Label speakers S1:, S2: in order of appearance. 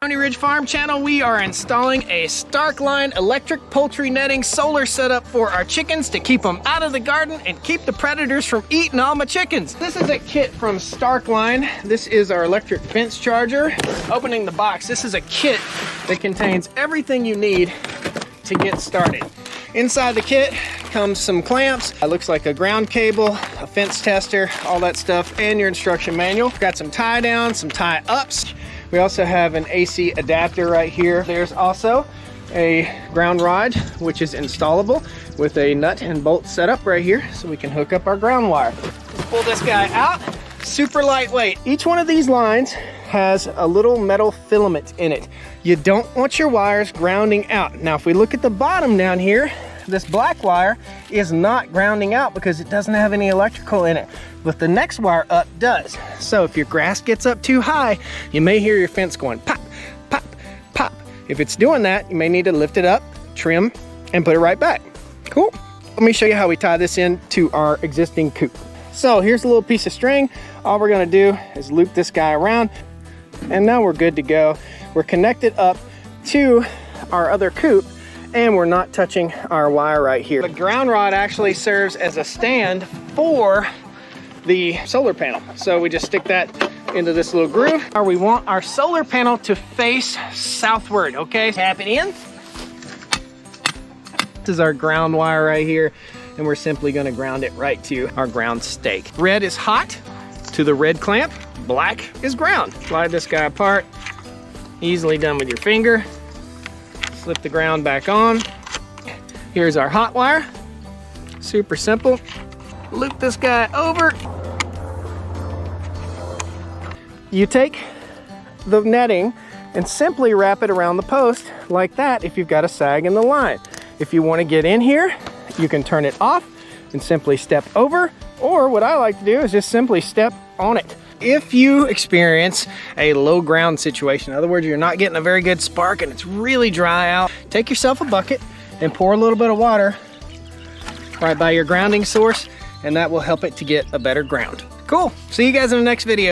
S1: County Ridge Farm Channel, we are installing a Starkline electric poultry netting solar setup for our chickens to keep them out of the garden and keep the predators from eating all my chickens. This is a kit from Starkline. This is our electric fence charger. Opening the box, this is a kit that contains everything you need to get started. Inside the kit comes some clamps. It looks like a ground cable, a fence tester, all that stuff, and your instruction manual. Got some tie downs, some tie ups. We also have an AC adapter right here. There's also a ground rod, which is installable with a nut and bolt setup right here, so we can hook up our ground wire. Pull this guy out, super lightweight. Each one of these lines has a little metal filament in it. You don't want your wires grounding out. Now, if we look at the bottom down here, this black wire is not grounding out because it doesn't have any electrical in it, but the next wire up does. So if your grass gets up too high, you may hear your fence going pop, pop, pop. If it's doing that, you may need to lift it up, trim, and put it right back. Cool. Let me show you how we tie this into our existing coop. So here's a little piece of string. All we're gonna do is loop this guy around, and now we're good to go. We're connected up to our other coop, and we're not touching our wire right here. The ground rod actually serves as a stand for the solar panel. So we just stick that into this little groove. We want our solar panel to face southward, okay? Tap it in. This is our ground wire right here, and we're simply gonna ground it right to our ground stake. Red is hot to the red clamp, black is ground. Slide this guy apart, easily done with your finger. Slip the ground back on. Here's our hot wire. Super simple. Loop this guy over. You take the netting and simply wrap it around the post like that if you've got a sag in the line. If you want to get in here, you can turn it off and simply step over, or what I like to do is just simply step on it. If you experience a low ground situation, in other words, you're not getting a very good spark and it's really dry out, take yourself a bucket and pour a little bit of water right by your grounding source, and that will help it to get a better ground. Cool. See you guys in the next video.